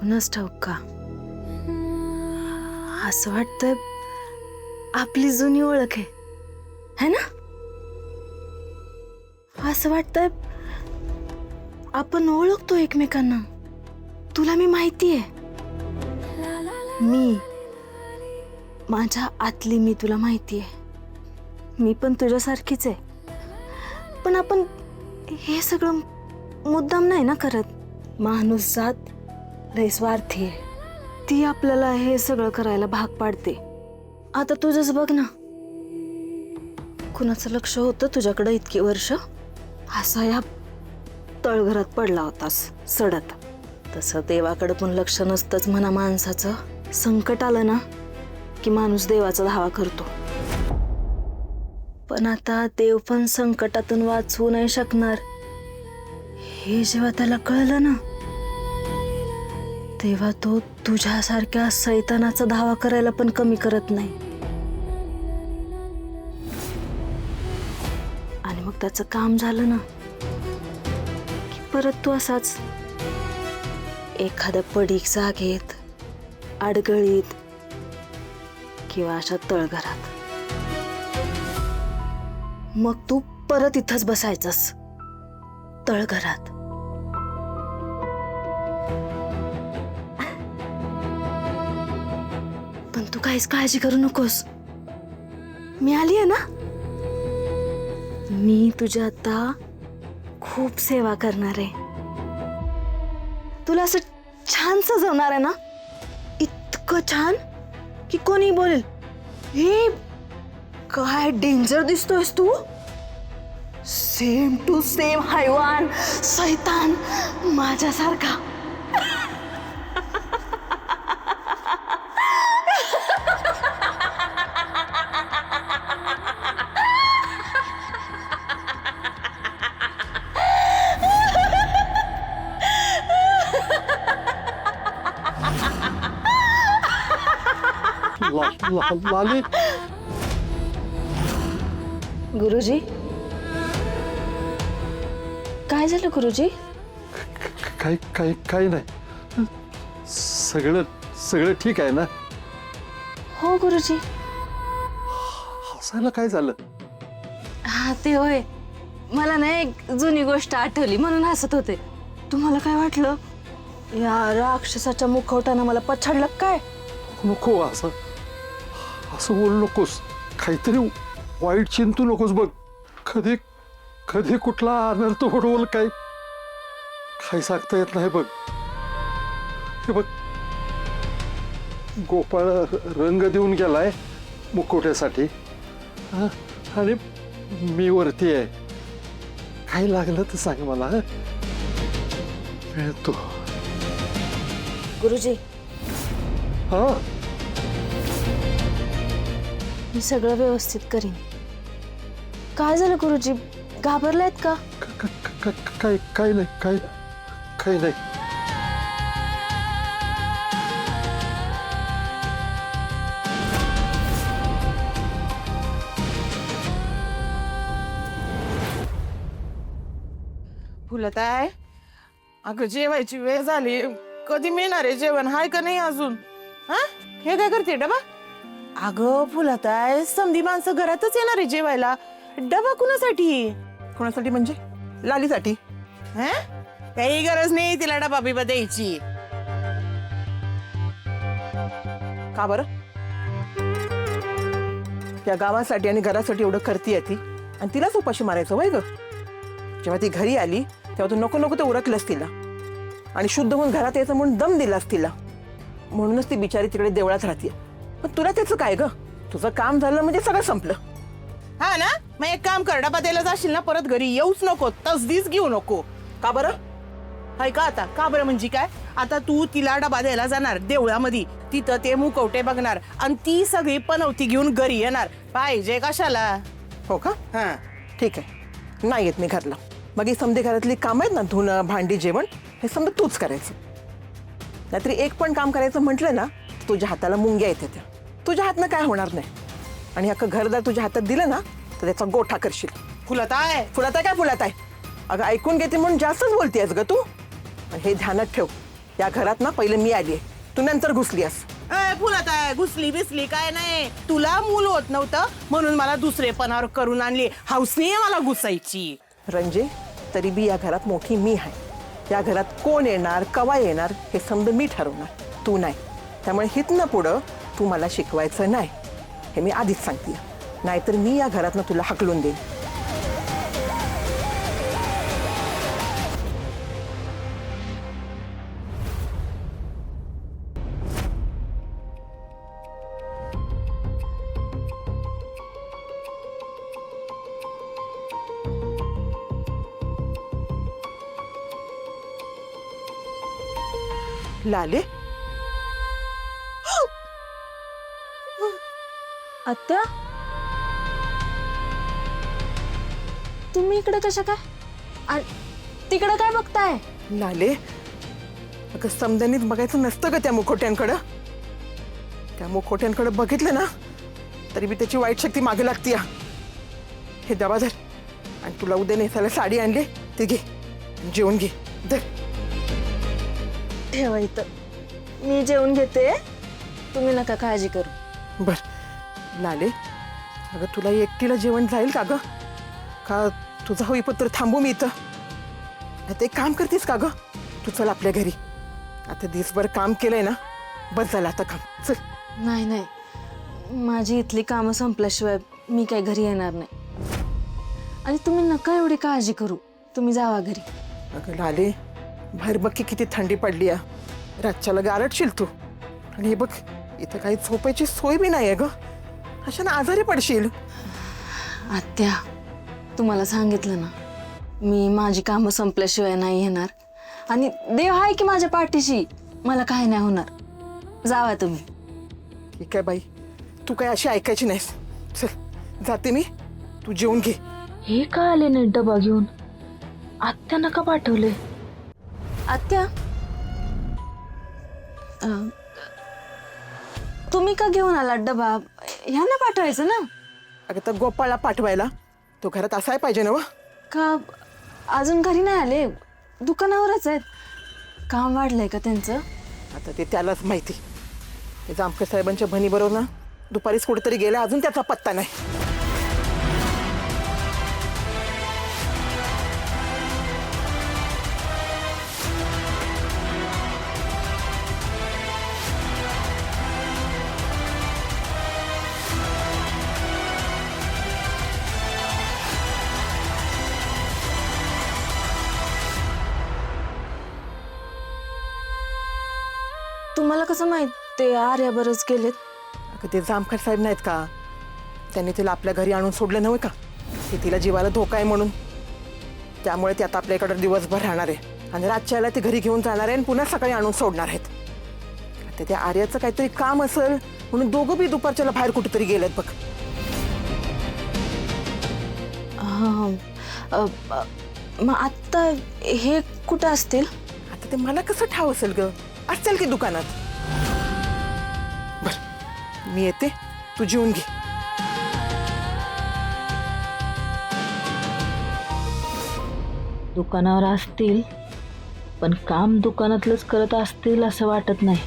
कुणास ठाऊक का असं वाटतंय आपली जुनी ओळख आहे है ना? असं वाटतंय आपण ओळखतो एकमेकांना. तुला मी माहिती आहे, मी माझ्या आतली मी तुला माहिती आहे. मी पण तुझ्यासारखीच आहे, पण आपण हे सगळं मुद्दाम नाही ना करत. माणूस जात लय स्वार्थी आहे, ती आपल्याला हे सगळं करायला भाग पाडते. आता तुझंच बघ ना, कुणाचं लक्ष होतं तुझ्याकडे इतकी वर्ष? असा या तळघरात पडला होतास सडत. तसं देवाकडे पण लक्ष नसतंच म्हणा माणसाचं. संकट आलं ना की माणूस देवाचा धावा करतो, पण आता देव पण संकटातून वाचवू नाही शकणार हे जेव्हा त्याला कळलं ना, तेव्हा तो तुझ्यासारख्या सैतानाचा धावा करायला पण कमी करत नाही. आणि मग त्याचं काम झालं ना की परत तू असाच एखाद्या पडीक जागेत, अडगळीत किंवा अशा तळघरात, मग तू परत इथंच बसायचंस तळघरात. पण तू काहीच काळजी करू नकोस, मी आली आहे ना. मी तुझी आता खूप सेवा करणार आहे. तुला असं छान सजवणार आहे ना, इतकं छान की कोणी बोलेल हे काय डेंजर दिसतोयस तू, सेम टू सेम हैवान, सैतान माझ्यासारखा. लाली, गुरुजी काय झालं गुरुजी? काही नाही, सगळं सगळं ठीक आहे ना? हो गुरुजी. हसायला काय झालं? हा ते होय, मला ना एक जुनी गोष्ट आठवली म्हणून हसत होते. तुम्हाला काय वाटलं या राक्षसाच्या मुखवट्यानं मला पछाडलं काय? नको, असं बोलू नकोस. काहीतरी वाईट चिंतू नकोस. बघ, कधी कधी कुठला अनर्थ घडवल काही सांगता येत नाही. बघ हे बघ, गोपाळ रंग देऊन गेलाय मुखवट्यासाठी, आणि मी वरती आहे. काही लागलं तर सांग मला, मिळतो. गुरुजी हा, मी सगळं व्यवस्थित करीन. काय झालं गुरुजी, घाबरलायत का? काही नाही, काही नाही. फुलताय, अगं जेवायची वेळ झाली. कधी मिळणार आहे जेवण? हाय का नाही अजून? हा, हे काय करते डबा? अगं फुलताय, समधी माणसं घरातच येणार आहे जेवायला. डबा कुणासाठी? कुणासाठी म्हणजे लालीसाठी? हा, काही गरज नाही तिला डबा बिबा द्यायची. का बरं? त्या गावासाठी आणि घरासाठी एवढं करतीये ती, आणि तिलाच उपाशी मारायचं वय ग? जेव्हा ती घरी आली तेव्हा तू नको नको ते उरकलंस तिला, आणि शुद्ध होऊन घरात यायचं म्हणून दम दिलास तिला. म्हणूनच ती बिचारी तिकडे देवळात राहते. पण तुला त्याचं काय ग? तुझं काम झालं म्हणजे सगळं संपलं. हा ना, मग एक काम कर, डबा द्यायला जाशील ना परत घरी येऊच नको, तसदीच घेऊ नको. का बरं? हाय का आता? का बरं म्हणजे काय? आता तू तिला डबा द्यायला जाणार देवळामध्ये, तिथं ते मुखवटे बघणार, आणि ती सगळी पनवती घेऊन घरी येणार. पाहिजे कशाला? हो का? हा ठीक आहे, नाही येत मी घरला. मग ही समधी घरातली काम आहेत ना, धुणं भांडी जेवण, हे समजा तूच करायचं. नाहीतरी एक पण काम करायचं म्हटलं ना, तुझ्या हाताला मुंग्या येते. त्या तुझ्या हातनं काय होणार नाही, आणि अख्खं घरदार तुझ्या हातात दिलं ना तर त्याचा गोठा करशील. फुलत आहे काय फुलत आहे? अगं ऐकून घेते म्हणून जास्तच बोलतेस ग तू. हे ध्यानात ठेव, या घरात ना पहिले मी आली तू नंतर घुसलीस. फुलत आहे घुसली बिसली काय नाही. तुला मूल होत नव्हतं म्हणून मला दुसरेपणावर करून आणली. हौसनी आहे मला घुसायची. रंजे, तरी बी या घरात मोठी मी आहे. या घरात कोण येणार कवा येणार हे समजा मी ठरवणार, तू नाही. त्यामुळे हितनं पुढं तू मला शिकवायचं नाही, हे मी आधीच सांगते. नाहीतर मी या घरातनं तुला हकलून देईन. लाले, आत्या, तुम्ही इकडे कशा काय? तिकडे काय बघताय? लाले, अगं समजानीच बघायचं नसतं का त्या मुखोट्यांकडं? त्या मुखोट्यांकडे बघितलं ना तरी बी त्याची वाईट शक्ती मागे लागती. हे दबा धर, आणि तुला उद्या नेसायला साडी आणली ते घे, जेवण घे. धर. ठेवा इथं, मी जेवून घेते, तुम्ही नका काळजी करू. बर लाले, अगं तुला एकटीला जेवण जाईल का ग? का तुझा होईपत्र थांबू मी इथं? आता एक काम करतेस का ग? तू चल आपल्या घरी. आता दिवसभर काम केलंय ना, बस झालं आता काम. चल. नाही नाही, माझी इथली कामं संपल्याशिवाय मी काही घरी येणार नाही. आणि तुम्ही नका एवढी काळजी करू, तुम्ही जावा घरी. अगं लाले, बाहेर बघ की किती थंडी पडली आहे. रातच्याला गारटशील तू. आणि हे बघ, इथं काही झोपायची सोय बी नाही आहे ग. अशानं आजारी पडशील. आत्या, तुम्हाला सांगितलं ना, मी माझी कामं संपल्याशिवाय नाही येणार. आणि देव आहे की माझ्या पाठीशी, मला काय नाही होणार. जावा तुम्ही. ठीक आहे बाई, तू काय अशी ऐकायची नाहीस. चल जाते मी, तू जेवून घे. हे का आले नाही डबा घेऊन? आत्या नका पाठवले. आत्या, तुम्ही का घेऊन आला डबा? ह्यांना पाठवायचं ना. अगं तर गोपाळला पाठवायला तो घरात असाय पाहिजे ना व? का अजून घरी नाही आले? दुकानावरच आहेत. काम वाढलंय का त्यांचं? आता ते त्यालाच माहिती. ते जामकर साहेबांच्या बहिणीबरोबर ना दुपारीच कुठेतरी गेला, अजून त्याचा पत्ता नाही. तुम्हाला कसं माहित ते आर्याबरच गेलेत? अगं ते जामकर साहेब नाहीत का, त्यांनी तिला आपल्या घरी आणून सोडलं नव्हे का? ते तिला जीवाला धोका आहे म्हणून. त्यामुळे ते आता आपल्याकडे दिवसभर राहणार आहे आणि रातच्याला ते घरी घेऊन जाणार आहे आणि पुन्हा सकाळी आणून सोडणार आहेत. आता त्या आर्याचं काहीतरी काम असेल म्हणून दोघं बी दुपारच्याला बाहेर कुठेतरी गेलेत बघ. मग आत्ता हे कुठं असतील? आता ते मला कसं ठाव असेल ग? असेल की दुकानात. बर, मी येते, तू जेवून घे. दुकानावर असतील, पण काम दुकानातलंच करत असतील असं वाटत नाही.